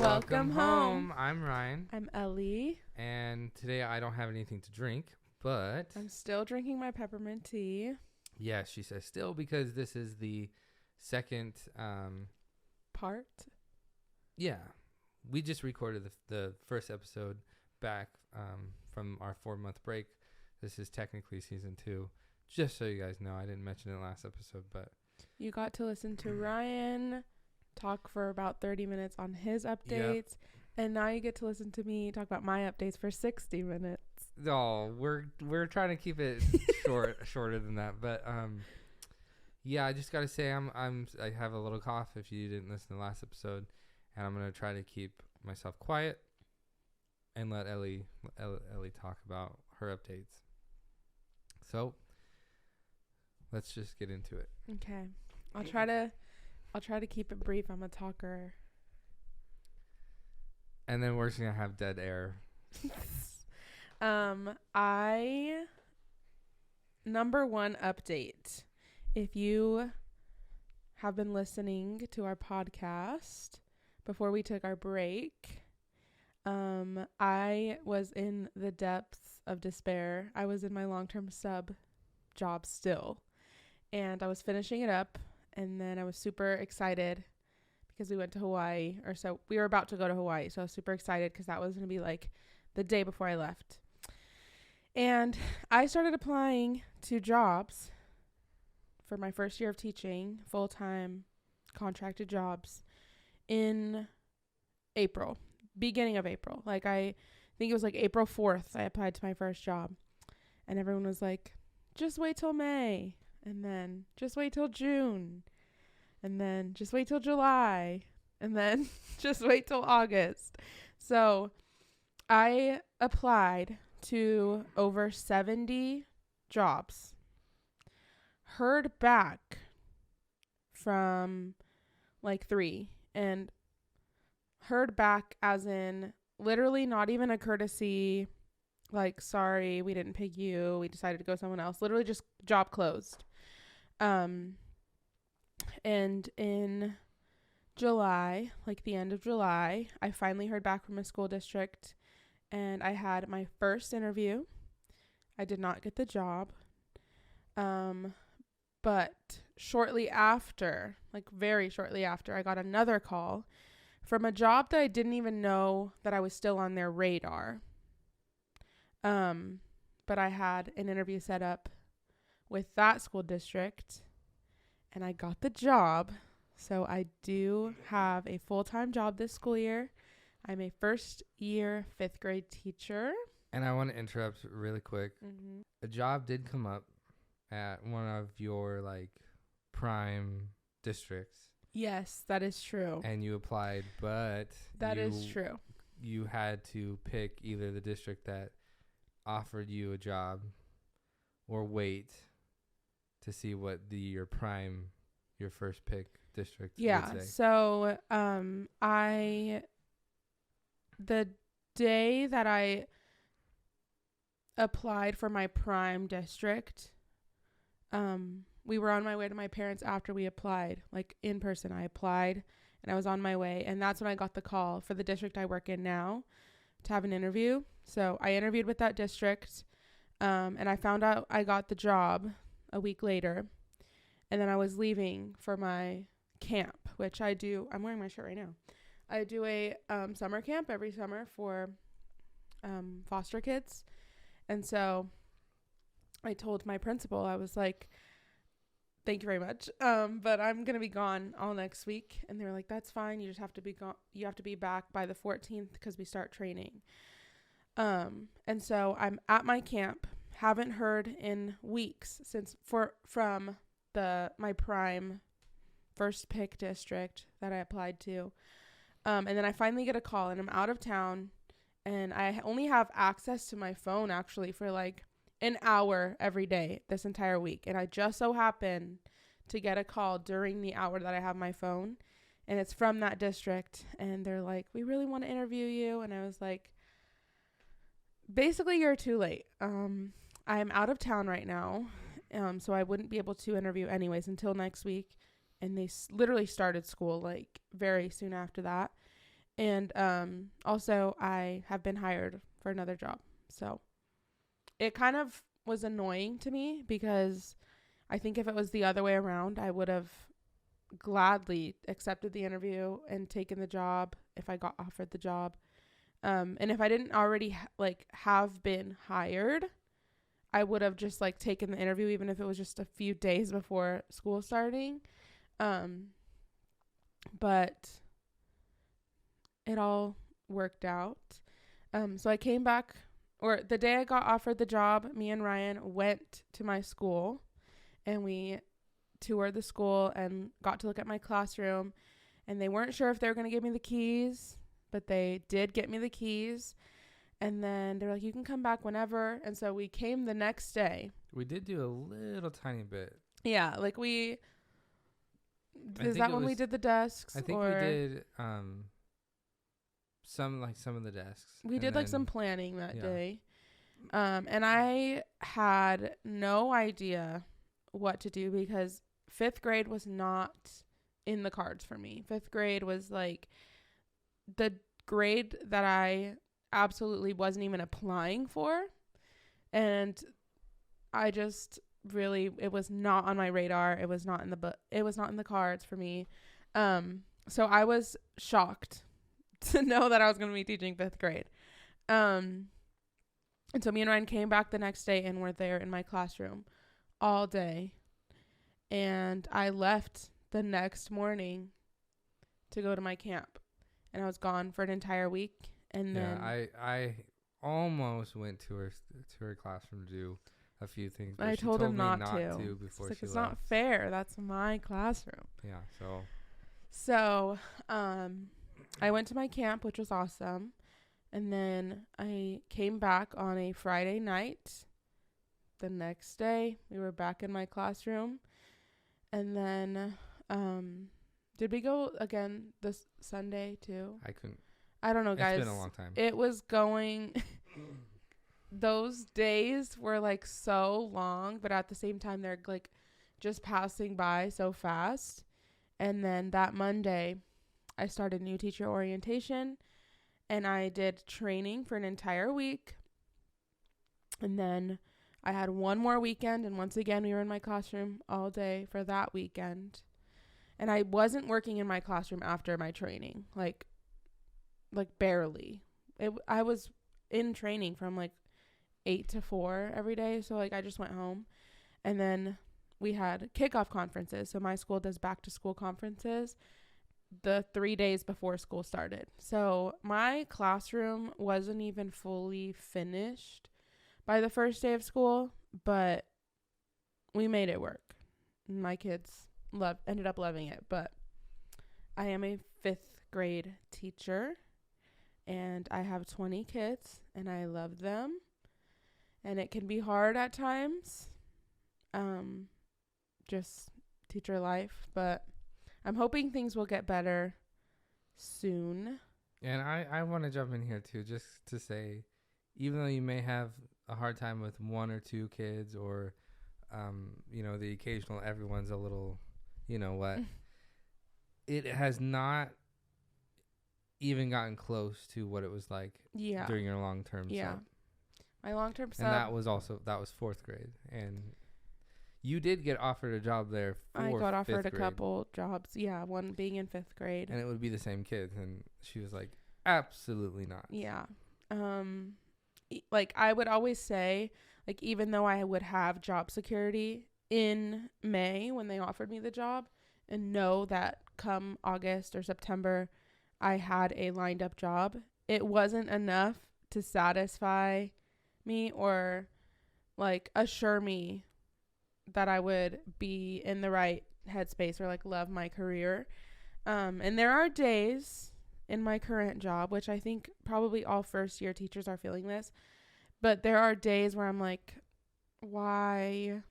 Welcome home. I'm Ryan. I'm Elie. And today I don't have anything to drink, but I'm still drinking my peppermint tea. Yeah, she says still because this is the second part. Yeah. We just recorded the first episode back from our 4-month break. This is technically season 2. Just so you guys know, I didn't mention it last episode, but you got to listen to Ryan talk for about 30 minutes on his updates, and now you get to listen to me talk about my updates for 60 minutes. Oh, we're trying to keep it shorter than that, but yeah, I just gotta say I have a little cough if you didn't listen to the last episode, and I'm gonna try to keep myself quiet and let Ellie talk about her updates. So let's just get into it. Okay, I'll try to keep it brief. I'm a talker. And then we're just gonna have dead air. Number one update. If you have been listening to our podcast before we took our break, I was in the depths of despair. I was in my long-term sub job still, and I was finishing it up, and then I was super excited because we went to Hawaii, we were about to go to Hawaii, so I was super excited because that was going to be like the day before I left. And I started applying to jobs for my first year of teaching, full-time contracted jobs, in April, beginning of April. Like, I think it was like April 4th I applied to my first job. And everyone was like, just wait till May. And then just wait till June. And then just wait till July. And then just wait till August. So I applied to over 70 jobs. Heard back from like 3. And heard back as in literally not even a courtesy, like, sorry, we didn't pick you, we decided to go someone else. Literally just job closed. And in July, like the end of July, I finally heard back from a school district, and I had my first interview. I did not get the job. But shortly after, like very shortly after, I got another call from a job that I didn't even know that I was still on their radar. But I had an interview set up with that school district, and I got the job. So I do have a full-time job this school year. I'm a first-year 5th grade teacher. And I want to interrupt really quick. Mm-hmm. A job did come up at one of your like prime districts. Yes, that is true. And you applied, but that is true. You had to pick either the district that offered you a job or wait to see what your first pick district would say. So the day that I applied for my prime district, we were on my way to my parents after we applied, like in person. I applied and I was on my way, and that's when I got the call for the district I work in now to have an interview. So I interviewed with that district, and I found out I got the job a week later, and then I was leaving for my camp, which I do. I'm wearing my shirt right now. I do a summer camp every summer for foster kids, and so I told my principal, I was like, thank you very much, but I'm going to be gone all next week. And they were like, that's fine. You just have to be gone. You have to be back by the 14th because we start training. And so I'm at my camp, haven't heard in weeks from my prime first pick district that I applied to. And then I finally get a call, and I'm out of town, and I only have access to my phone actually for like an hour every day this entire week. And I just so happen to get a call during the hour that I have my phone, and it's from that district, and they're like, we really want to interview you. And I was like, basically, you're too late. I'm out of town right now, so I wouldn't be able to interview anyways until next week. And they literally started school like very soon after that. And also I have been hired for another job. So it kind of was annoying to me because I think if it was the other way around, I would have gladly accepted the interview and taken the job if I got offered the job. And if I didn't already have been hired, I would have just like taken the interview, even if it was just a few days before school starting. But it all worked out. So I came back, or the day I got offered the job, me and Ryan went to my school and we toured the school and got to look at my classroom, and they weren't sure if they were going to give me the keys, but they did get me the keys. And then they're like, you can come back whenever. And so we came the next day. We did do a little tiny bit. Yeah, like we... Is that when we did the desks? I think we did some of the desks. We did like some planning that day. And I had no idea what to do because 5th grade was not in the cards for me. 5th grade was like the grade that I absolutely wasn't even applying for, and I just really, it was not on my radar. It was not in the cards for me. So I was shocked to know that I was going to be teaching 5th grade. And so me and Ryan came back the next day and were there in my classroom all day, and I left the next morning to go to my camp, and I was gone for an entire week. And then I almost went to her classroom to do a few things, but I told him not to before it's she left. It's not fair. That's my classroom. Yeah. So I went to my camp, which was awesome, and then I came back on a Friday night. The next day, we were back in my classroom, and then did we go again this Sunday too? I don't know, guys. It's been a long time. It was going... Those days were like so long, but at the same time, they're like just passing by so fast. And then that Monday, I started new teacher orientation, and I did training for an entire week. And then I had one more weekend, and once again, we were in my classroom all day for that weekend. And I wasn't working in my classroom after my training, like barely. I was in training from like 8 to 4 every day. So like I just went home, and then we had kickoff conferences. So my school does back to school conferences the 3 days before school started. So my classroom wasn't even fully finished by the first day of school, but we made it work. My kids ended up loving it. But I am a 5th grade teacher, and I have 20 kids, and I love them. And it can be hard at times, just teacher life. But I'm hoping things will get better soon. And I want to jump in here, too, just to say, even though you may have a hard time with 1 or 2 kids, or, the occasional everyone's a little, it has not even gotten close to what it was like during your long-term sub. My long-term sub. And that was 4th grade. And you did get offered a job there for I got offered 5th a grade. couple jobs. Yeah, one being in 5th grade. And it would be the same kids. And she was like, absolutely not. Yeah. Like I would always say, like, even though I would have job security in May when they offered me the job, and know that come August or September I had a lined up job, it wasn't enough to satisfy me or like assure me that I would be in the right headspace or like love my career. And there are days in my current job, which I think probably all first year teachers are feeling this, but there are days where I'm like, why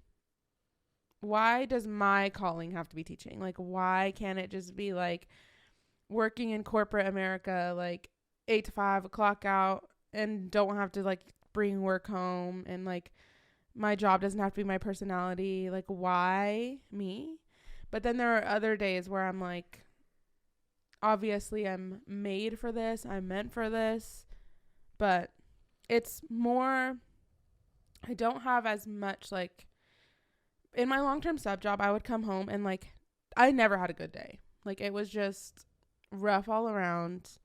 does my calling have to be teaching? Like, why can't it just be like working in corporate America, like 8 to 5, clock out, and don't have to like bring work home, and like my job doesn't have to be my personality? Like, why me? But then there are other days where I'm like, obviously I'm made for this. I'm meant for this. But it's more, I don't have as much, like, in my long-term sub job, I would come home and, like, I never had a good day. Like, it was just rough all around.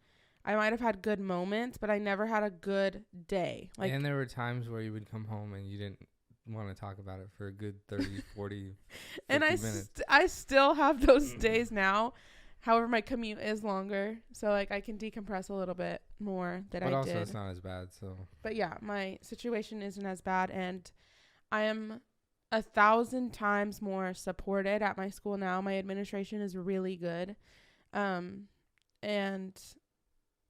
I might have had good moments, but I never had a good day. Like, and there were times where you would come home and you didn't want to talk about it for a good 30, 40, 50 and minutes. I still have those days now. However, my commute is longer, so, like, I can decompress a little bit more than I did. But also, it's not as bad, so. But, yeah, my situation isn't as bad, and I am 1,000 times more supported at my school now. My administration is really good, and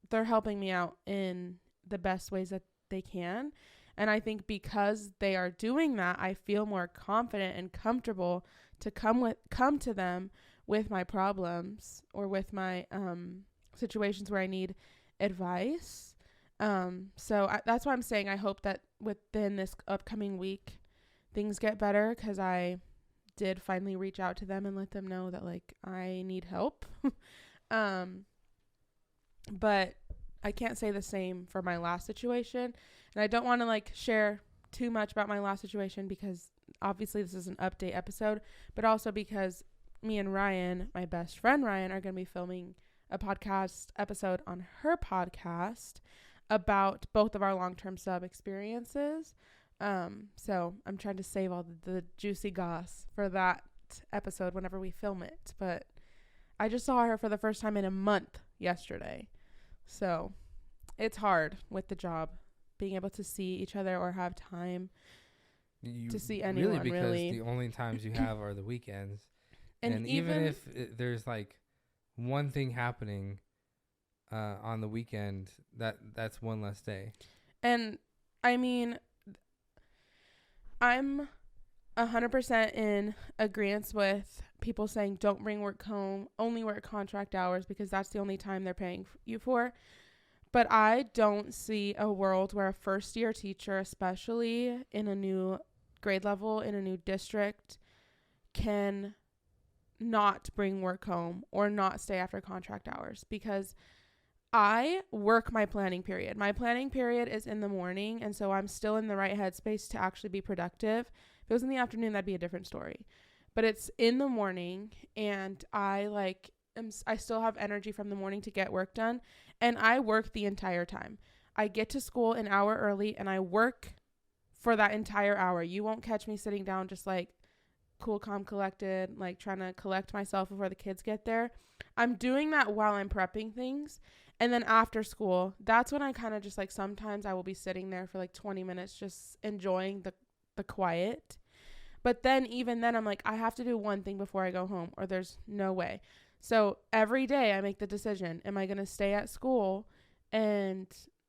they're helping me out in the best ways that they can. And I think because they are doing that, I feel more confident and comfortable to come to them with my problems or with my situations where I need advice. So that's why I'm saying I hope that within this upcoming week things get better, because I did finally reach out to them and let them know that, like, I need help. But I can't say the same for my last situation. And I don't want to, like, share too much about my last situation, because obviously this is an update episode, but also because me and Ryan, my best friend Ryan, are going to be filming a podcast episode on her podcast about both of our long-term sub experiences. So I'm trying to save all the juicy goss for that episode whenever we film it. But I just saw her for the first time in a month yesterday. So it's hard with the job, being able to see each other or have time to see anyone, because really. the only times you have are the weekends. And even if there's, like, one thing happening on the weekend, that's one less day. And, I mean, I'm 100% in agreement with people saying don't bring work home, only work contract hours, because that's the only time they're paying you for. But I don't see a world where a first-year teacher, especially in a new grade level, in a new district, can not bring work home or not stay after contract hours, because I work my planning period. My planning period is in the morning, and so I'm still in the right headspace to actually be productive. If it was in the afternoon, that'd be a different story. But it's in the morning, and I still have energy from the morning to get work done, and I work the entire time. I get to school an hour early, and I work for that entire hour. You won't catch me sitting down just, like, cool, calm, collected, like, trying to collect myself before the kids get there. I'm doing that while I'm prepping things. And then after school, that's when I kind of just, like, sometimes I will be sitting there for, like, 20 minutes just enjoying the quiet. But then even then I'm like, I have to do one thing before I go home, or there's no way. So every day I make the decision, am I going to stay at school and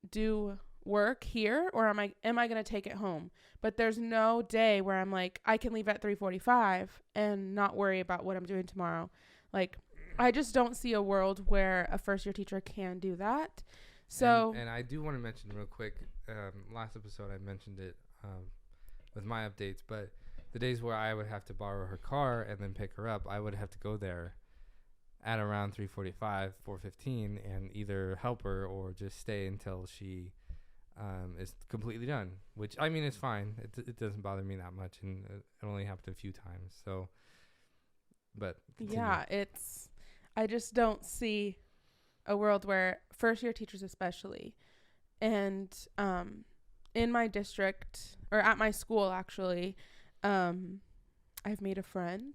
do work here, or am I going to take it home? But there's no day where I'm like, I can leave at 3:45 and not worry about what I'm doing tomorrow. Like, I just don't see a world where a first year teacher can do that. So, and I do want to mention real quick, last episode I mentioned it with my updates, but the days where I would have to borrow her car and then pick her up, I would have to go there at around 3:45, 4:15, and either help her or just stay until she is completely done, which, I mean, it's fine. It doesn't bother me that much, and it only happened a few times. So, but continue. Yeah, I just don't see a world where first year teachers especially, and in my district, or at my school actually, I've made a friend.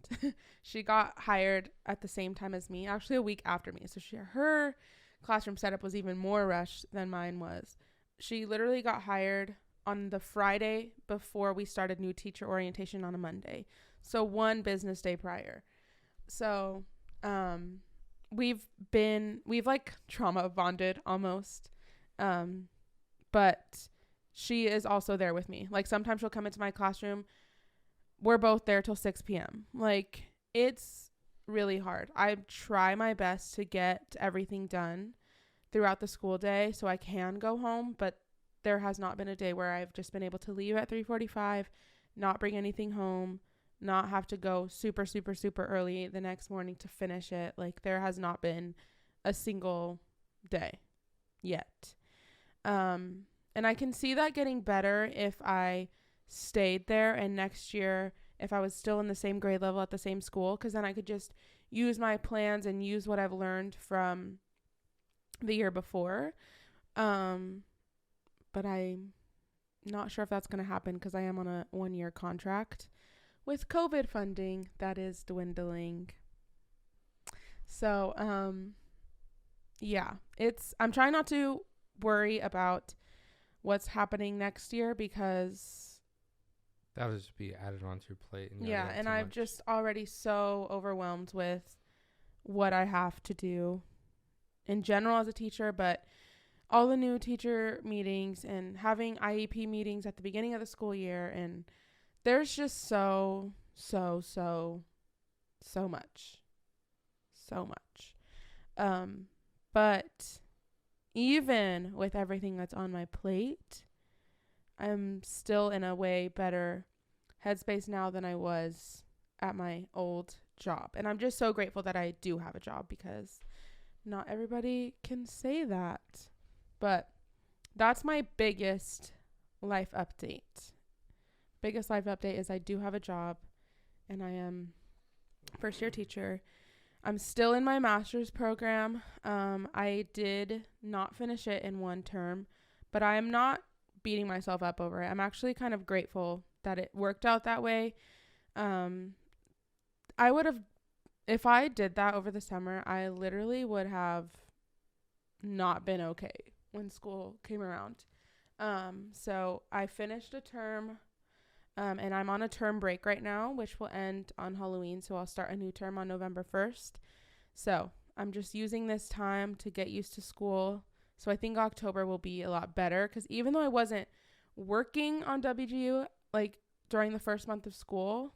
She got hired at the same time as me, actually a week after me. So her classroom setup was even more rushed than mine was. She literally got hired on the Friday before we started new teacher orientation on a Monday. So one business day prior. So we've like trauma bonded almost. But she is also there with me. Like, sometimes she'll come into my classroom. We're both there till 6 p.m. Like, it's really hard. I try my best to get everything done throughout the school day so I can go home, but there has not been a day where I've just been able to leave at 3:45, not bring anything home, not have to go super, super, super early the next morning to finish it. Like, there has not been a single day yet. And I can see that getting better if I stayed there, and next year if I was still in the same grade level at the same school, because then I could just use my plans and use what I've learned from the year before. But I'm not sure if that's going to happen because I am on a 1-year contract with COVID funding that is dwindling. So, yeah, I'm trying not to worry about what's happening next year because that would just be added onto your plate. And I'm just already so overwhelmed with what I have to do in general as a teacher, but all the new teacher meetings and having IEP meetings at the beginning of the school year, and there's just so much. But even with everything that's on my plate, I'm still in a way better headspace now than I was at my old job. And I'm just so grateful that I do have a job because not everybody can say that. But that's my biggest life update. Biggest life update is I do have a job and I am first year teacher. I'm still in my master's program. I did not finish it in one term, but I am not beating myself up over it. I'm actually kind of grateful that it worked out that way. I would have, if I did that over the summer, I literally would have not been okay when school came around. So I finished a term, and I'm on a term break right now, which will end on Halloween. So I'll start a new term on November 1st. So I'm just using this time to get used to school. So I think October will be a lot better because even though I wasn't working on WGU like during the first month of school,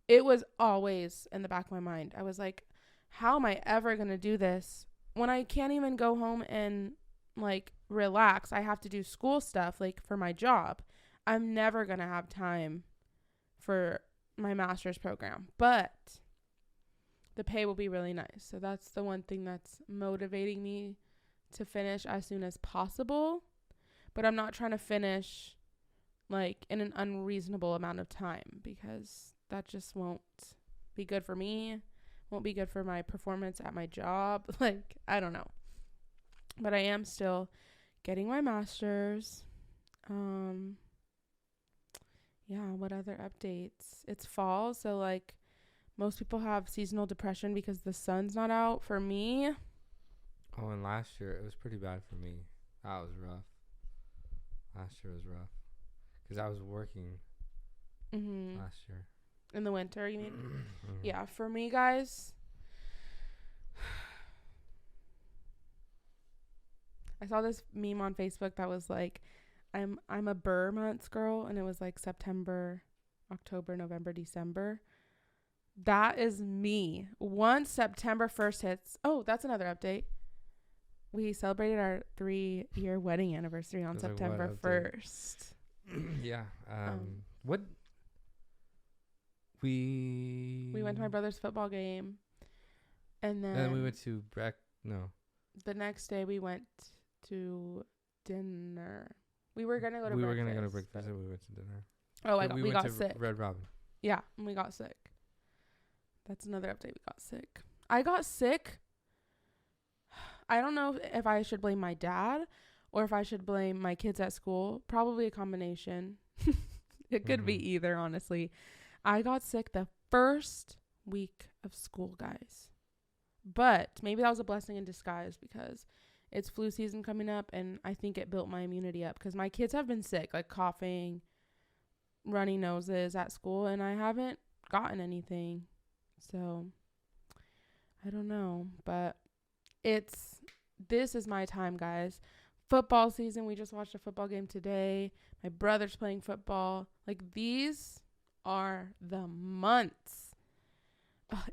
it was always in the back of my mind. I was like, how am I ever going to do this when I can't even go home and like relax? I have to do school stuff like for my job. I'm never going to have time for my master's program, but the pay will be really nice. So that's the one thing that's motivating me to finish as soon as possible. But I'm not trying to finish like in an unreasonable amount of time because that just won't be good for me. Won't be good for my performance at my job. Like, I don't know. But I am still getting my master's. Yeah, what other updates? It's fall, so like most people have seasonal depression because the sun's not out. For me, oh, and last year it was pretty bad for me. That was rough. Last year was rough because I was working last year. In the winter, you mean? Yeah, for me, guys, I saw this meme on Facebook that was like, I'm a Burr months girl, and it was like September, October, November, December. That is me. Once September 1st hits, oh, that's another update. We celebrated our 3-year wedding anniversary on September 1st. Yeah. What? We went to my brother's football game, and then we went to the next day we went to dinner. We were gonna go to breakfast. We were gonna go to breakfast, and we went to dinner. Oh, we got sick. Red Robin. Yeah, and we got sick. That's another update. We got sick. I got sick. I don't know if I should blame my dad or if I should blame my kids at school. Probably a combination. It could be either, honestly. I got sick the first week of school, guys. But maybe that was a blessing in disguise because it's flu season coming up, and I think it built my immunity up because my kids have been sick, like coughing, runny noses at school, and I haven't gotten anything. So I don't know, but this is my time, guys. Football season. We just watched a football game today. My brother's playing football. Like, these are the months.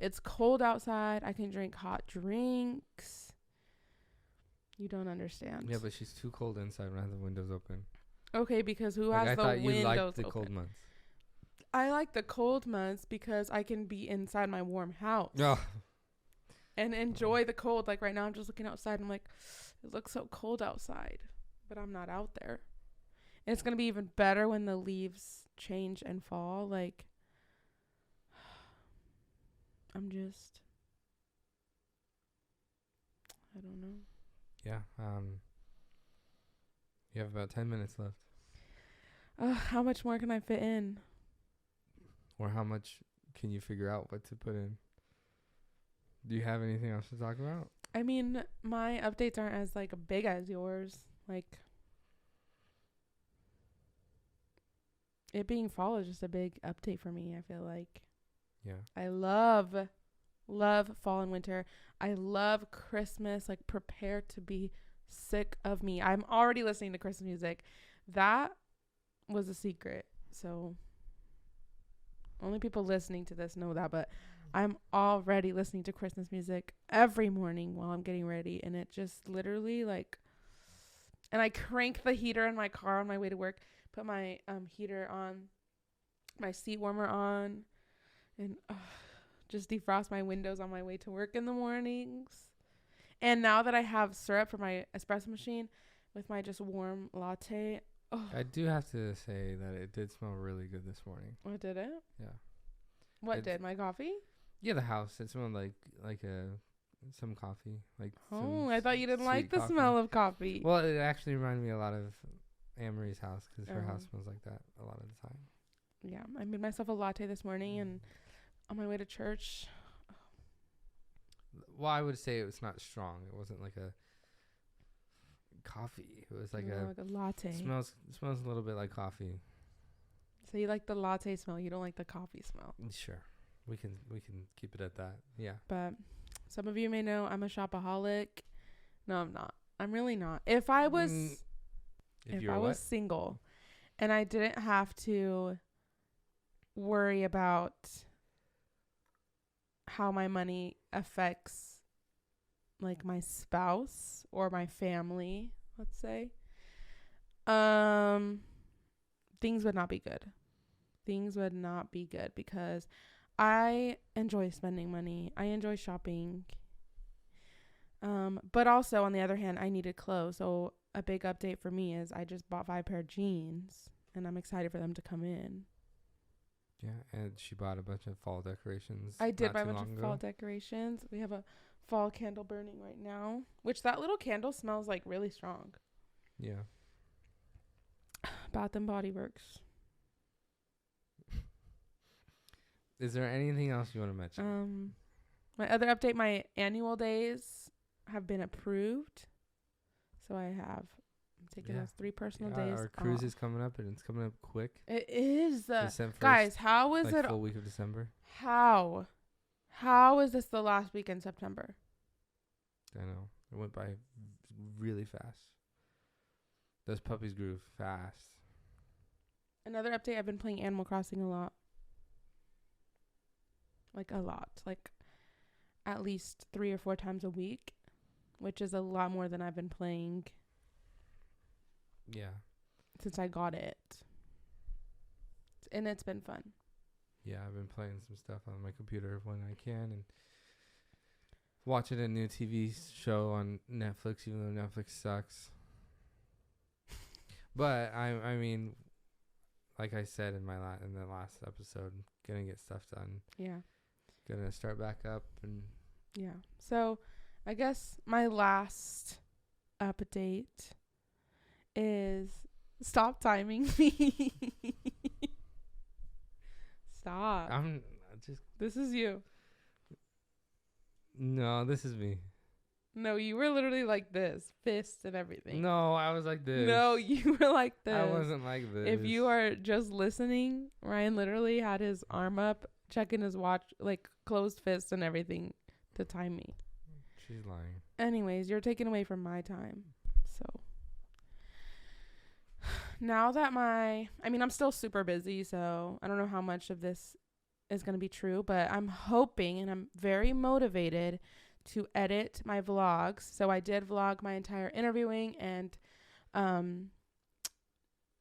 It's cold outside. I can drink hot drinks. You don't understand. Yeah, but she's too cold inside when I have the windows open. Okay, because who has the windows open? I thought you liked the cold months. I like the cold months because I can be inside my warm house. Oh. and enjoy the cold. Like right now I'm just looking outside. I'm like, it looks so cold outside, but I'm not out there. And it's going to be even better when the leaves change and fall. Like, I don't know. Yeah. You have about 10 minutes left. How much more can I fit in? Or how much can you figure out what to put in? Do you have anything else to talk about? I mean, my updates aren't as like big as yours. Like, it being fall is just a big update for me, I feel like. Yeah. I love fall and winter. I love Christmas. Like, prepare to be sick of me. I'm already listening to Christmas music. That was a secret. So only people listening to this know that, but I'm already listening to Christmas music every morning while I'm getting ready. And it just literally like, and I crank the heater in my car on my way to work, put my heater on, my seat warmer on, and just defrost my windows on my way to work in the mornings. And now that I have syrup for my espresso machine with my just warm latte. Oh. I do have to say that it did smell really good this morning. Oh, did it? Yeah. What did? My coffee? Yeah, the house. It smelled like some coffee. Like I thought you didn't like the coffee. smell of coffee. Well, it actually reminded me a lot of Anne-Marie's house because her house smells like that a lot of the time. Yeah, I made myself a latte this morning and on my way to church. Well, I would say it was not strong. It wasn't like a coffee. It was like like a latte. Smells a little bit like coffee. So you like the latte smell. You don't like the coffee smell. Sure. We can keep it at that. Yeah. But some of you may know I'm a shopaholic. No, I'm not. I'm really not. If I was single and I didn't have to worry about how my money affects like my spouse or my family, let's say, things would not be good. Things would not be good because I enjoy spending money. I enjoy shopping. But also on the other hand, I needed clothes. So a big update for me is I just bought 5 pair of jeans and I'm excited for them to come in. Yeah, and she bought a bunch of fall decorations. I did buy a bunch of fall decorations. We have a fall candle burning right now, which that little candle smells like really strong. Yeah. Bath and Body Works. Is there anything else you want to mention? My other update, my annual days have been approved. So I'm taking those 3 personal days. Our cruise is coming up, and it's coming up quick. It is. December 1st, guys, how is it? Full week of December. How is this the last week in September? I know. It went by really fast. Those puppies grew fast. Another update, I've been playing Animal Crossing a lot. Like a lot. Like at least 3 or 4 times a week, which is a lot more than I've been playing. Yeah. Since I got it. And it's been fun. Yeah, I've been playing some stuff on my computer when I can and watching a new TV show on Netflix, even though Netflix sucks. But I mean, like I said in the last episode, gonna get stuff done. Yeah. Gonna start back up and yeah. So I guess my last update is stop timing me. Stop. I'm just. This is you. No, this is me. No, you were literally like this, fists and everything. No, I was like this. No, you were like this. I wasn't like this. If you are just listening, Ryan literally had his arm up, checking his watch, like closed fists and everything to time me. She's lying. Anyways, you're taking away from my time. So now that I'm still super busy, so I don't know how much of this is going to be true, but I'm hoping and I'm very motivated to edit my vlogs. So I did vlog my entire interviewing and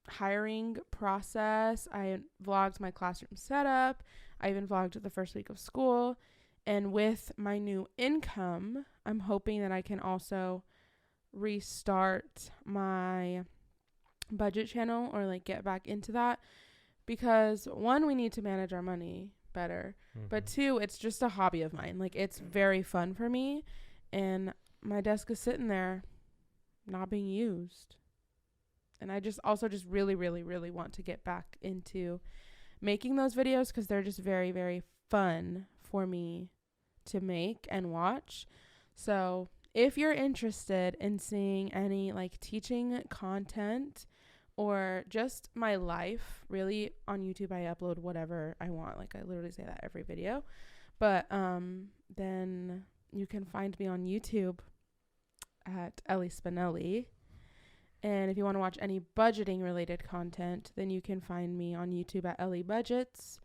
hiring process. I vlogged my classroom setup. I even vlogged the first week of school. And with my new income, I'm hoping that I can also restart my budget channel or like get back into that, because one, we need to manage our money better, but two, it's just a hobby of mine. Like, it's very fun for me, and my desk is sitting there not being used. And I just really, really, really want to get back into making those videos, because they're just very, very fun for me to make and watch. So if you're interested in seeing any like teaching content or just my life, really, on YouTube, I upload whatever I want. Like, I literally say that every video. But then you can find me on YouTube at Elie Spinelli. And if you want to watch any budgeting related content, then you can find me on YouTube at Elie Budgets.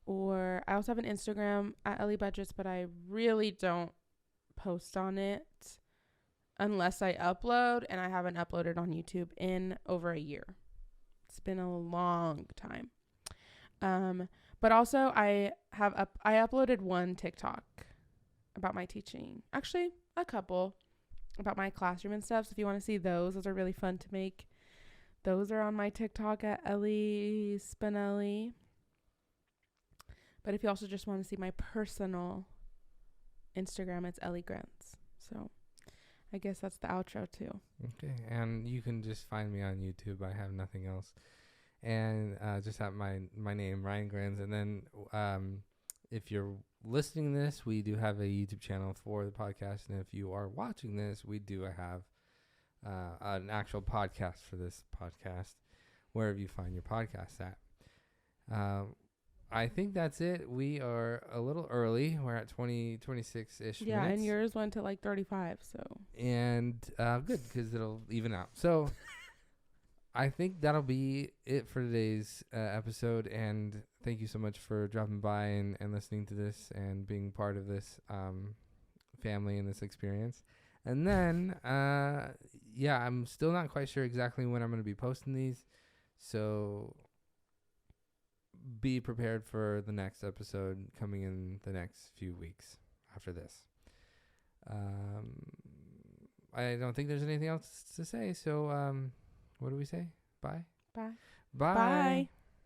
Or I also have an Instagram at Elie Budgets, but I really don't post on it unless I upload, and I haven't uploaded on YouTube in over a year. It's been a long time. But also I uploaded one TikTok about my teaching. Actually, a couple about my classroom and stuff. So if you want to see those are really fun to make. Those are on my TikTok at Elie Spinelli. But if you also just want to see my personal Instagram, it's Elie Grants. So I guess that's the outro too. Okay, and you can just find me on YouTube. I have nothing else, and just have my name, Ryan Grants. And then if you're listening to this, we do have a YouTube channel for the podcast, and if you are watching this, we do have an actual podcast for this podcast, wherever you find your podcasts at. I think that's it. We are a little early. We're at 26-ish Yeah, minutes. and yours went to like 35, so. And good, because it'll even out. So I think that'll be it for today's episode. And thank you so much for dropping by and listening to this and being part of this family and this experience. And then, I'm still not quite sure exactly when I'm going to be posting these. So be prepared for the next episode coming in the next few weeks after this. I don't think there's anything else to say. So what do we say? Bye? Bye. Bye. Bye.